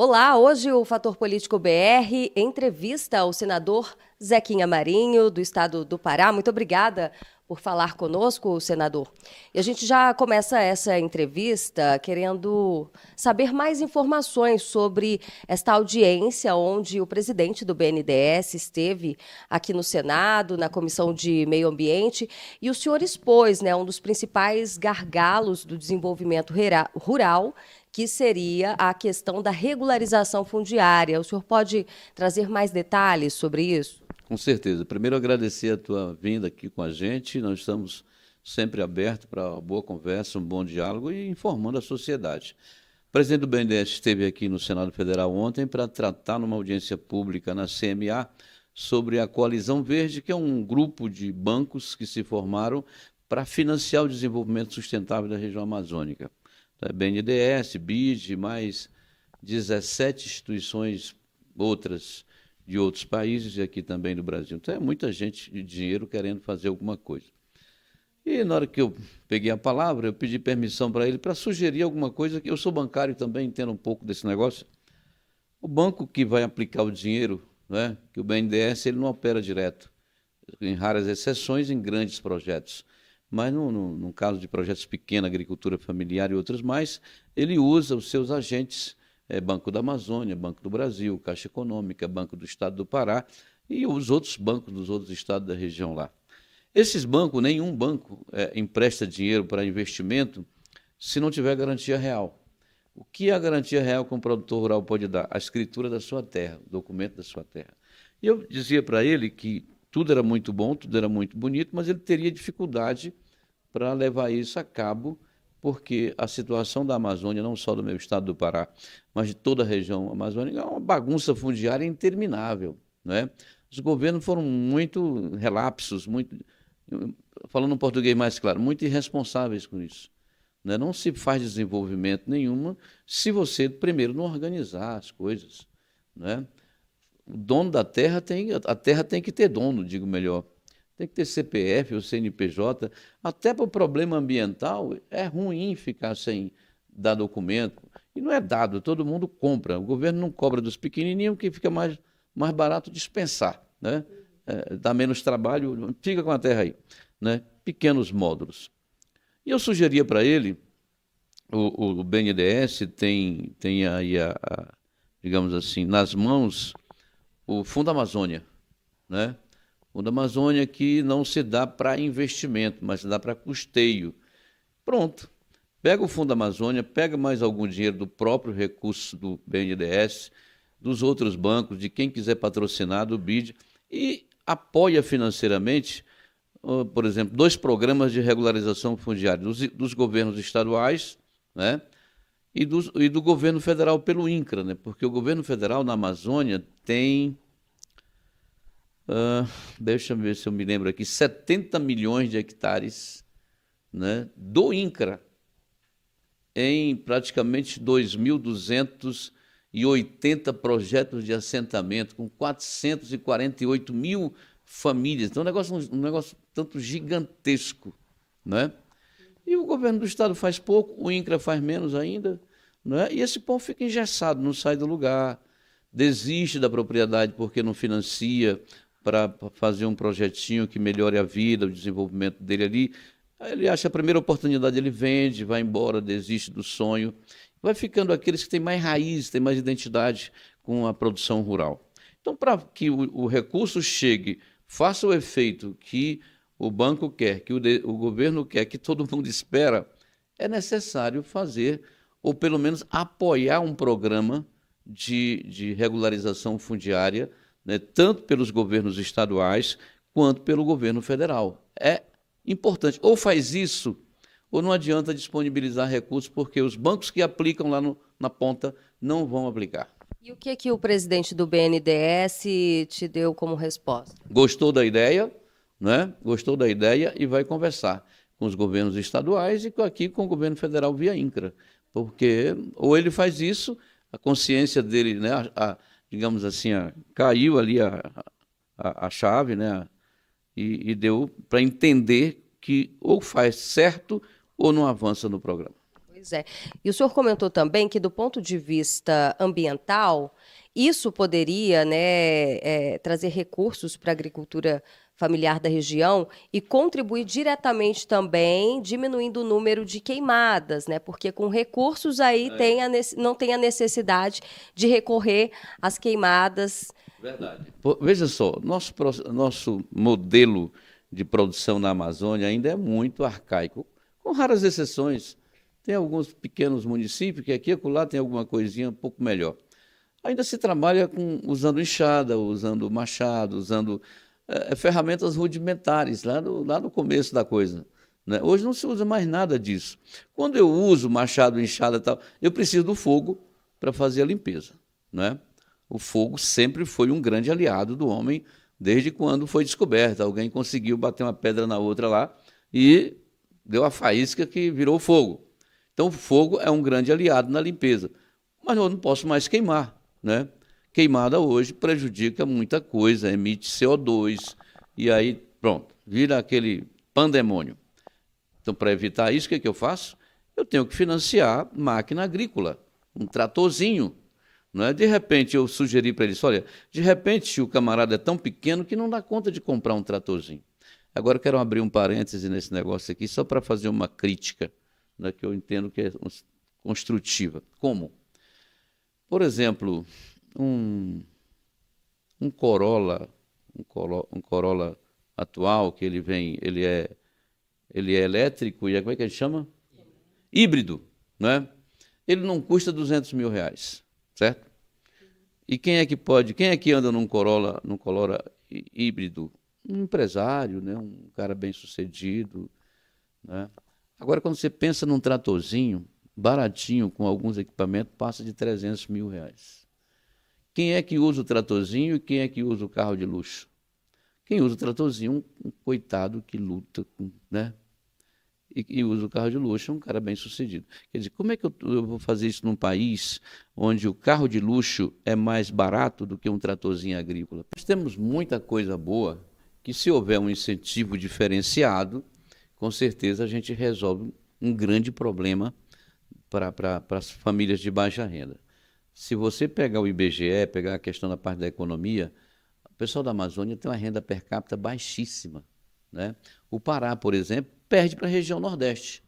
Olá, hoje o Fator Político BR entrevista ao senador Zequinha Marinho, do estado do Pará. Muito obrigada por falar conosco, senador. E a gente já começa essa entrevista querendo saber mais informações sobre esta audiência onde o presidente do BNDES esteve aqui no Senado, na Comissão de Meio Ambiente, e o senhor expôs, um dos principais gargalos do desenvolvimento rural, que seria a questão da regularização fundiária. O senhor pode trazer mais detalhes sobre isso? Com certeza. Primeiro, agradecer a tua vinda aqui com a gente. Nós estamos sempre abertos para uma boa conversa, um bom diálogo e informando a sociedade. O presidente do BNDES esteve aqui no Senado Federal ontem para tratar numa audiência pública na CMA sobre a Coalizão Verde, que é um grupo de bancos que se formaram para financiar o desenvolvimento sustentável da região amazônica. Então, BNDES, BID, mais 17 instituições outras de outros países e aqui também do Brasil. Então, é muita gente de dinheiro querendo fazer alguma coisa. E na hora que eu peguei a palavra, eu pedi permissão para ele para sugerir alguma coisa, que eu sou bancário também, entendo um pouco desse negócio. O banco que vai aplicar o dinheiro, né, que o BNDES ele não opera direto, em raras exceções, em grandes projetos. Mas, no caso de projetos pequenos, agricultura familiar e outros mais, ele usa os seus agentes, Banco da Amazônia, Banco do Brasil, Caixa Econômica, Banco do Estado do Pará e os outros bancos dos outros estados da região lá. Esses bancos, nenhum banco empresta dinheiro para investimento se não tiver garantia real. O que é a garantia real que um produtor rural pode dar? A escritura da sua terra, o documento da sua terra. E eu dizia para ele que tudo era muito bom, tudo era muito bonito, mas ele teria dificuldade para levar isso a cabo, porque a situação da Amazônia, não só do meu estado do Pará, mas de toda a região amazônica, é uma bagunça fundiária interminável, não é? Os governos foram muito relapsos, falando um português mais claro, muito irresponsáveis com isso. Né? Não se faz desenvolvimento nenhuma se você, primeiro, não organizar as coisas. Né? O dono da terra a terra tem que ter dono, digo melhor. Tem que ter CPF ou CNPJ. Até para o problema ambiental, é ruim ficar sem dar documento. E não é dado, todo mundo compra. O governo não cobra dos pequenininhos, que fica mais barato dispensar. Né? Dá menos trabalho, fica com a terra aí. Né? Pequenos módulos. E eu sugeria para ele, o BNDES tem aí, digamos assim, nas mãos, o Fundo Amazônia, né? O Fundo Amazônia que não se dá para investimento, mas se dá para custeio. Pronto. Pega o Fundo Amazônia, pega mais algum dinheiro do próprio recurso do BNDES, dos outros bancos, de quem quiser patrocinar, do BID, e apoia financeiramente, por exemplo, 2 programas de regularização fundiária dos governos estaduais, né? E do governo federal pelo INCRA, né? Porque o governo federal na Amazônia tem... deixa eu ver se eu me lembro aqui, 70 milhões de hectares, né, do INCRA, em praticamente 2.280 projetos de assentamento, com 448 mil famílias. Então, um negócio tanto gigantesco. Né? E o governo do Estado faz pouco, o INCRA faz menos ainda, né? E esse povo fica engessado, não sai do lugar, desiste da propriedade porque não financia, para fazer um projetinho que melhore a vida, o desenvolvimento dele ali. Aí ele acha a primeira oportunidade, ele vende, vai embora, desiste do sonho. Vai ficando aqueles que têm mais raiz, têm mais identidade com a produção rural. Então, para que o recurso chegue, faça o efeito que o banco quer, que o governo quer, que todo mundo espera, é necessário fazer, ou pelo menos apoiar um programa de regularização fundiária, né, tanto pelos governos estaduais quanto pelo governo federal. É importante. Ou faz isso, ou não adianta disponibilizar recursos, porque os bancos que aplicam lá na ponta não vão aplicar. E o que o presidente do BNDES te deu como resposta? Gostou da ideia, né? Gostou da ideia e vai conversar com os governos estaduais e aqui com o governo federal via INCRA. Porque ou ele faz isso, a consciência dele, né, digamos assim, caiu ali a chave, né, e deu para entender que ou faz certo ou não avança no programa. Pois é. E o senhor comentou também que, do ponto de vista ambiental, isso poderia, né, trazer recursos para a agricultura familiar da região e contribuir diretamente também, diminuindo o número de queimadas, né? Porque com recursos aí não tem a necessidade de recorrer às queimadas. Verdade. Pô, veja só, nosso modelo de produção na Amazônia ainda é muito arcaico, com raras exceções. Tem alguns pequenos municípios que aqui e acolá tem alguma coisinha um pouco melhor. Ainda se trabalha usando enxada, usando machado, usando ferramentas rudimentares, lá no começo da coisa, né? Hoje não se usa mais nada disso. Quando eu uso machado, enxada e tal, eu preciso do fogo para fazer a limpeza, né? O fogo sempre foi um grande aliado do homem, desde quando foi descoberto. Alguém conseguiu bater uma pedra na outra lá e deu a faísca que virou fogo. Então, o fogo é um grande aliado na limpeza. Mas eu não posso mais queimar, né? Queimada hoje prejudica muita coisa, emite CO2, e aí, pronto, vira aquele pandemônio. Então, para evitar isso, o que eu faço? Eu tenho que financiar máquina agrícola, um tratorzinho. Não é? De repente, eu sugeri para eles, olha, de repente o camarada é tão pequeno que não dá conta de comprar um tratorzinho. Agora, eu quero abrir um parêntese nesse negócio aqui, só para fazer uma crítica, né, que eu entendo que é construtiva. Como? Por exemplo, um Corolla, um Corolla atual, que ele é elétrico, e como é que ele chama? Híbrido, né? Ele não custa R$200 mil, certo? E quem é que anda num Corolla híbrido? Um empresário, né? Um cara bem-sucedido, né? Agora, quando você pensa num tratorzinho, baratinho, com alguns equipamentos, passa de R$300 mil. Quem é que usa o tratorzinho e quem é que usa o carro de luxo? Quem usa o tratorzinho, um coitado que luta, né? E usa o carro de luxo, é um cara bem-sucedido. Quer dizer, como é que eu vou fazer isso num país onde o carro de luxo é mais barato do que um tratorzinho agrícola? Nós temos muita coisa boa que, se houver um incentivo diferenciado, com certeza a gente resolve um grande problema para as famílias de baixa renda. Se você pegar o IBGE, pegar a questão da parte da economia, o pessoal da Amazônia tem uma renda per capita baixíssima, né? O Pará, por exemplo, perde para a região Nordeste,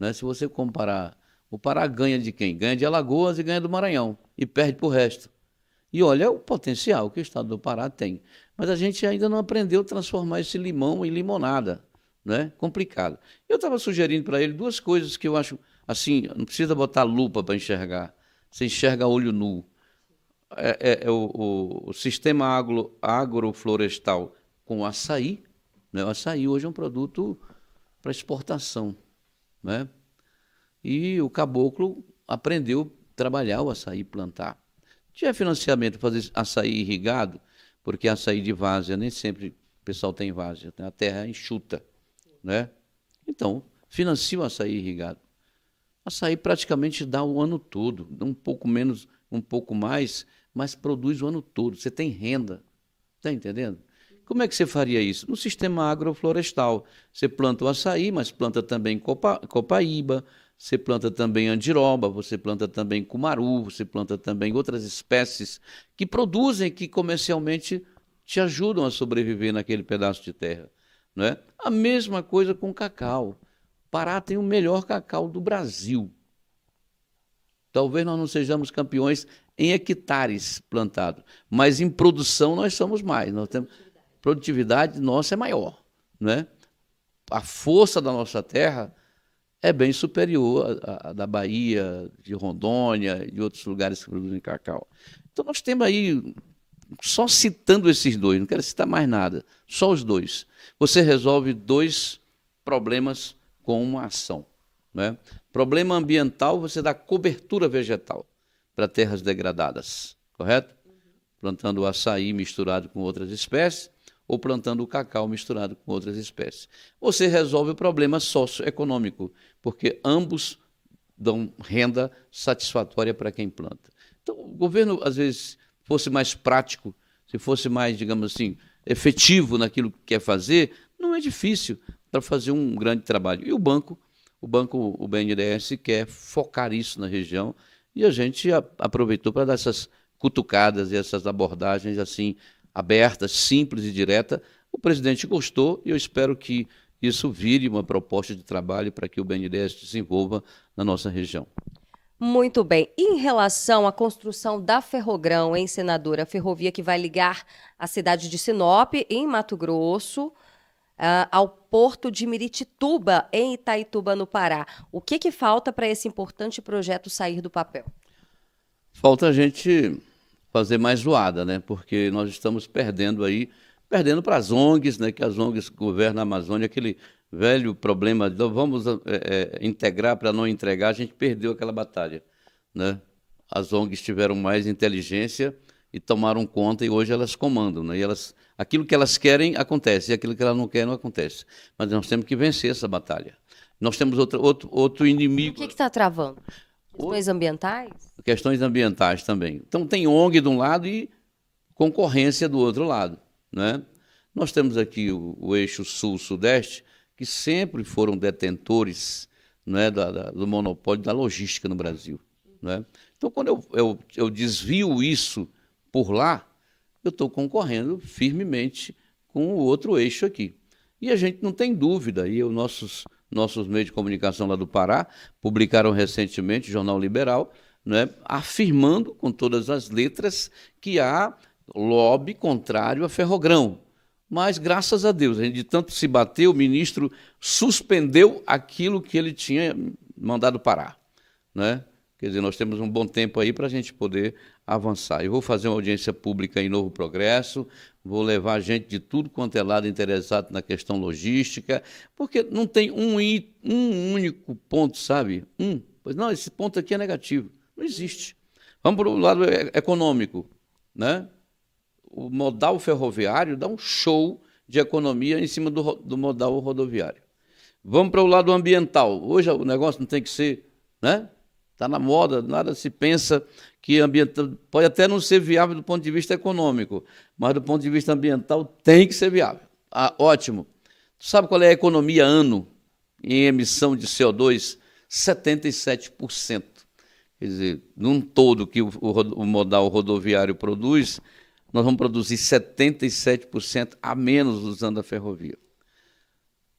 né? Se você comparar, o Pará ganha de quem? Ganha de Alagoas e ganha do Maranhão, e perde para o resto. E olha o potencial que o estado do Pará tem. Mas a gente ainda não aprendeu a transformar esse limão em limonada, né? Complicado. Eu estava sugerindo para ele duas coisas que eu acho, assim, não precisa botar lupa para enxergar, você enxerga a olho nu. O sistema agroflorestal com o açaí, né? O açaí hoje é um produto para exportação, né? E o caboclo aprendeu a trabalhar o açaí, plantar. Tinha financiamento para fazer açaí irrigado, porque açaí de várzea, nem sempre o pessoal tem várzea, a terra é enxuta, né? Então, financia o açaí irrigado. Açaí praticamente dá o ano todo, um pouco menos, um pouco mais, mas produz o ano todo. Você tem renda, está entendendo? Como é que você faria isso? No sistema agroflorestal. Você planta o açaí, mas planta também copaíba, você planta também andiroba, você planta também cumaru, você planta também outras espécies que produzem, que comercialmente te ajudam a sobreviver naquele pedaço de terra, não é? A mesma coisa com cacau. Pará tem o melhor cacau do Brasil. Talvez nós não sejamos campeões em hectares plantados, mas em produção nós somos mais. Nós temos produtividade nossa é maior, né? A força da nossa terra é bem superior à da Bahia, de Rondônia e de outros lugares que produzem cacau. Então nós temos aí, só citando esses dois, não quero citar mais nada, só os dois, você resolve dois problemas com uma ação, né? Problema ambiental, você dá cobertura vegetal para terras degradadas, correto? Plantando o açaí misturado com outras espécies, ou plantando o cacau misturado com outras espécies. Você resolve o problema socioeconômico, porque ambos dão renda satisfatória para quem planta. Então, o governo, às vezes, fosse mais prático, se fosse mais, digamos assim, efetivo naquilo que quer fazer, não é difícil para fazer um grande trabalho. E o banco o BNDES quer focar isso na região e a gente aproveitou para dar essas cutucadas e essas abordagens assim abertas, simples e diretas. O presidente gostou e eu espero que isso vire uma proposta de trabalho para que o BNDES desenvolva na nossa região. Muito bem. E em relação à construção da Ferrogrão, hein, senadora? A ferrovia que vai ligar a cidade de Sinop, em Mato Grosso, ao porto de Miritituba, em Itaituba, no Pará. O que falta para esse importante projeto sair do papel? Falta a gente fazer mais zoada, né? Porque nós estamos perdendo para as ONGs, né? Que as ONGs governam a Amazônia, aquele velho problema de vamos integrar para não entregar, a gente perdeu aquela batalha, né? As ONGs tiveram mais inteligência e tomaram conta e hoje elas comandam, né? E aquilo que elas querem acontece e aquilo que elas não querem não acontece. Mas nós temos que vencer essa batalha. Nós temos outro inimigo. O que está travando? Questões ambientais? Questões ambientais também. Então tem ONG de um lado e concorrência do outro lado, né? Nós temos aqui o eixo sul-sudeste, que sempre foram detentores, né, do monopólio da logística no Brasil, né? Então, quando eu desvio isso por lá, eu estou concorrendo firmemente com o outro eixo aqui. E a gente não tem dúvida, e nossos meios de comunicação lá do Pará publicaram recentemente, o Jornal Liberal, né, afirmando com todas as letras que há lobby contrário a Ferrogrão. Mas, graças a Deus, a gente de tanto se bater, o ministro suspendeu aquilo que ele tinha mandado parar, né? Quer dizer, nós temos um bom tempo aí para a gente poder avançar. Eu vou fazer uma audiência pública em Novo Progresso, vou levar gente de tudo quanto é lado interessado na questão logística, porque não tem um único ponto, sabe? Pois não, esse ponto aqui é negativo. Não existe. Vamos para o lado econômico, né? O modal ferroviário dá um show de economia em cima do modal rodoviário. Vamos para o lado ambiental. Hoje o negócio não tem que ser, né? Está na moda, nada se pensa que ambiental pode até não ser viável do ponto de vista econômico, mas do ponto de vista ambiental tem que ser viável. Ah, ótimo. Tu sabe qual é a economia ano em emissão de CO2? 77%. Quer dizer, num todo que o modal rodoviário produz, nós vamos produzir 77% a menos usando a ferrovia.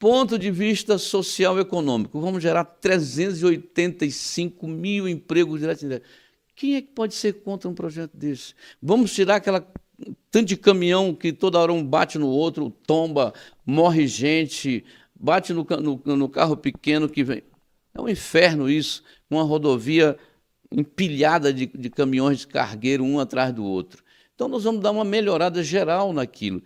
Ponto de vista social e econômico, vamos gerar 385 mil empregos diretos e indiretos. Quem é que pode ser contra um projeto desse? Vamos tirar aquela tanto de caminhão que toda hora um bate no outro, tomba, morre gente, bate no carro pequeno que vem. É um inferno isso, uma rodovia empilhada de caminhões de cargueiro um atrás do outro. Então nós vamos dar uma melhorada geral naquilo.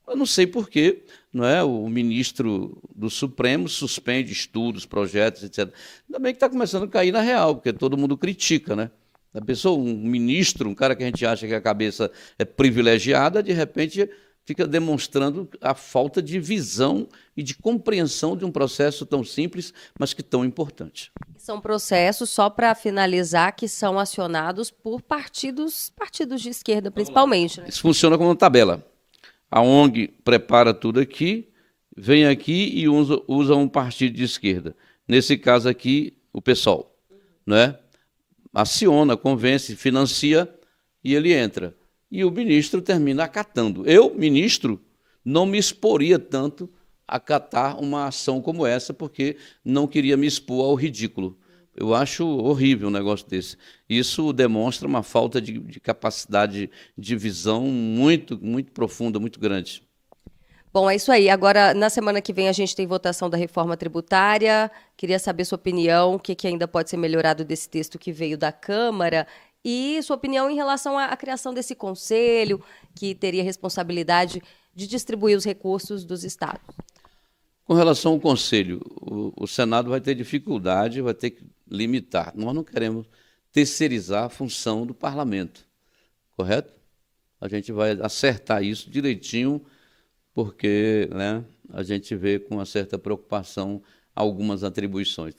Eu não sei por quê, não é? O ministro do Supremo suspende estudos, projetos, etc. Ainda bem que está começando a cair na real, porque todo mundo critica, né? A pessoa, um ministro, um cara que a gente acha que a cabeça é privilegiada, de repente fica demonstrando a falta de visão e de compreensão de um processo tão simples, mas que tão importante. São processos, só para finalizar, que são acionados por partidos de esquerda, principalmente, né? Isso funciona como uma tabela. A ONG prepara tudo aqui, vem aqui e usa um partido de esquerda. Nesse caso aqui, o PSOL, né? Aciona, convence, financia e ele entra. E o ministro termina acatando. Eu, ministro, não me exporia tanto a acatar uma ação como essa, porque não queria me expor ao ridículo. Eu acho horrível um negócio desse. Isso demonstra uma falta de capacidade de visão muito, muito profunda, muito grande. Bom, é isso aí. Agora, na semana que vem, a gente tem votação da reforma tributária. Queria saber sua opinião, o que ainda pode ser melhorado desse texto que veio da Câmara e sua opinião em relação à criação desse conselho, que teria responsabilidade de distribuir os recursos dos estados. Com relação ao conselho, o Senado vai ter dificuldade, vai ter que limitar. Nós não queremos terceirizar a função do parlamento, correto? A gente vai acertar isso direitinho, porque, né, a gente vê com uma certa preocupação algumas atribuições.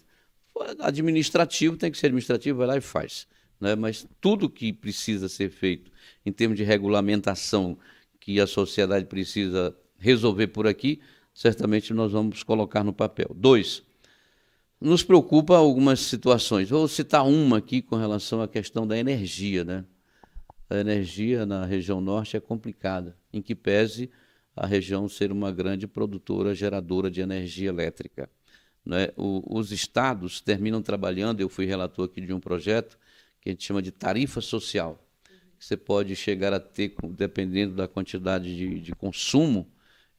Administrativo tem que ser administrativo, vai lá e faz, né? Mas tudo que precisa ser feito em termos de regulamentação que a sociedade precisa resolver por aqui, certamente nós vamos colocar no papel. 2, Nos preocupa algumas situações. Vou citar uma aqui com relação à questão da energia, né? A energia na região norte é complicada, em que pese a região ser uma grande produtora, geradora de energia elétrica, né? Os estados terminam trabalhando, eu fui relator aqui de um projeto que a gente chama de tarifa social, que você pode chegar a ter, dependendo da quantidade de consumo,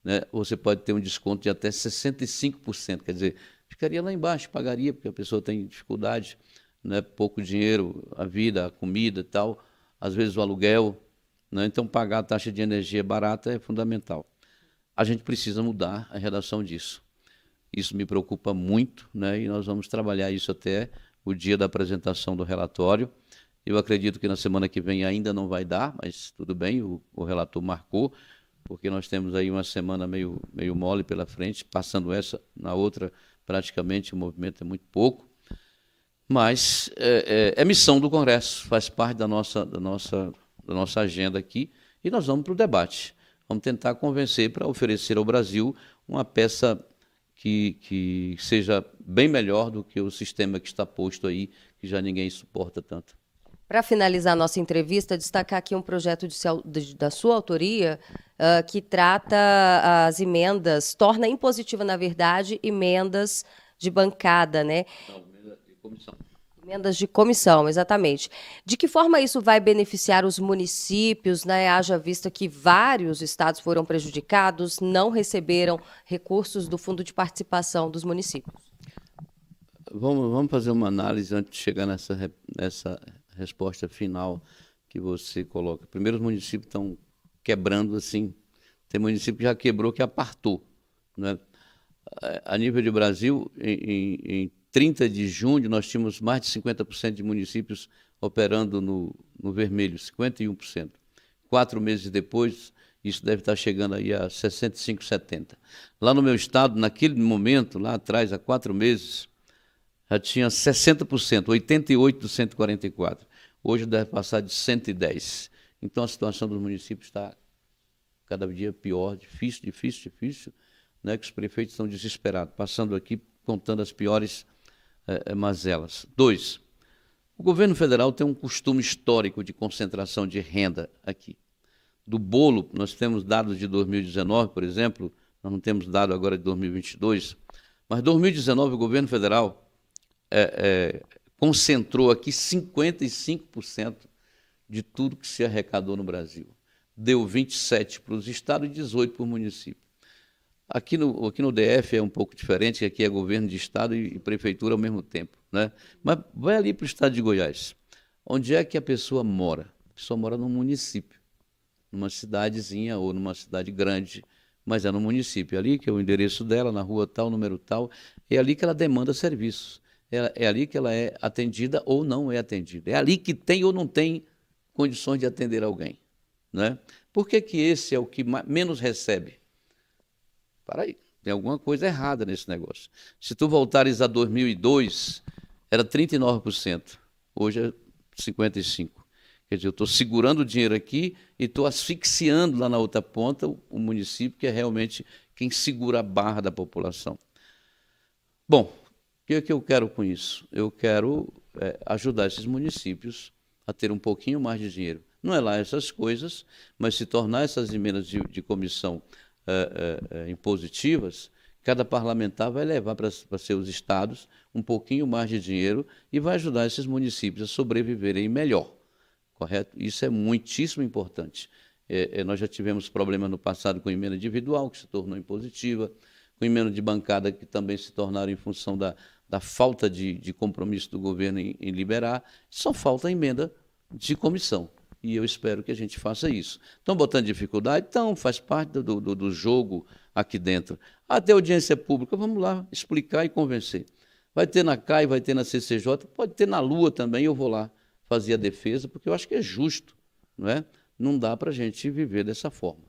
né? Você pode ter um desconto de até 65%, quer dizer, ficaria lá embaixo, pagaria, porque a pessoa tem dificuldade, né? Pouco dinheiro, a vida, a comida e tal, às vezes o aluguel, né? Então pagar a taxa de energia barata é fundamental. A gente precisa mudar a redação disso. Isso me preocupa muito, né? E nós vamos trabalhar isso até o dia da apresentação do relatório. Eu acredito que na semana que vem ainda não vai dar, mas tudo bem, o relator marcou, porque nós temos aí uma semana meio mole pela frente, passando essa, na outra praticamente o movimento é muito pouco, mas é missão do Congresso, faz parte da nossa agenda aqui, e nós vamos para o debate. Vamos tentar convencer para oferecer ao Brasil uma peça que seja bem melhor do que o sistema que está posto aí, que já ninguém suporta tanto. Para finalizar a nossa entrevista, destacar aqui um projeto da sua autoria que trata as emendas, torna impositiva, na verdade, emendas de bancada, né? Não, emenda de comissão. Emendas de comissão, exatamente. De que forma isso vai beneficiar os municípios, né? Haja vista que vários estados foram prejudicados, não receberam recursos do Fundo de Participação dos municípios. Vamos fazer uma análise antes de chegar nessa resposta final que você coloca. Primeiro, os municípios estão quebrando, assim, tem município que já quebrou, que apartou, né? A nível de Brasil, em 30 de junho, nós tínhamos mais de 50% de municípios operando no vermelho, 51%. 4 meses depois, isso deve estar chegando aí a 65%, 70%. Lá no meu estado, naquele momento, lá atrás, há 4 meses, já tinha 60%, 88 dos 144. Hoje deve passar de 110. Então a situação dos municípios está cada dia pior, difícil, né, que os prefeitos estão desesperados, passando aqui, contando as piores mazelas. 2, o governo federal tem um costume histórico de concentração de renda aqui. Do bolo, nós temos dados de 2019, por exemplo, nós não temos dado agora de 2022, mas 2019 o governo federal concentrou aqui 55% de tudo que se arrecadou no Brasil. Deu 27% para os estados e 18% para o município. Aqui no DF é um pouco diferente, que aqui é governo de estado e prefeitura ao mesmo tempo, né? Mas vai ali para o estado de Goiás. Onde é que a pessoa mora? A pessoa mora num município, numa cidadezinha ou numa cidade grande, mas é no município. É ali que é o endereço dela, na rua tal, número tal, é ali que ela demanda serviços. É ali que ela é atendida ou não é atendida. É ali que tem ou não tem condições de atender alguém, né? Por que esse é o que menos recebe? Para aí, tem alguma coisa errada nesse negócio. Se tu voltares a 2002, era 39%, hoje é 55%. Quer dizer, eu estou segurando o dinheiro aqui e estou asfixiando lá na outra ponta o município, que é realmente quem segura a barra da população. Bom, o que é que eu quero com isso? Eu quero ajudar esses municípios a ter um pouquinho mais de dinheiro. Não é lá essas coisas, mas se tornar essas emendas de comissão impositivas, cada parlamentar vai levar para seus estados um pouquinho mais de dinheiro e vai ajudar esses municípios a sobreviverem melhor, correto? Isso é muitíssimo importante. Nós já tivemos problemas no passado com emenda individual, que se tornou impositiva, com emenda de bancada, que também se tornaram em função da falta de compromisso do governo em liberar, só falta emenda de comissão. E eu espero que a gente faça isso. Estão botando dificuldade? Então, faz parte do jogo aqui dentro. Até audiência pública, vamos lá explicar e convencer. Vai ter na CAI, vai ter na CCJ, pode ter na Lua também, eu vou lá fazer a defesa, porque eu acho que é justo, não é? Não dá para a gente viver dessa forma.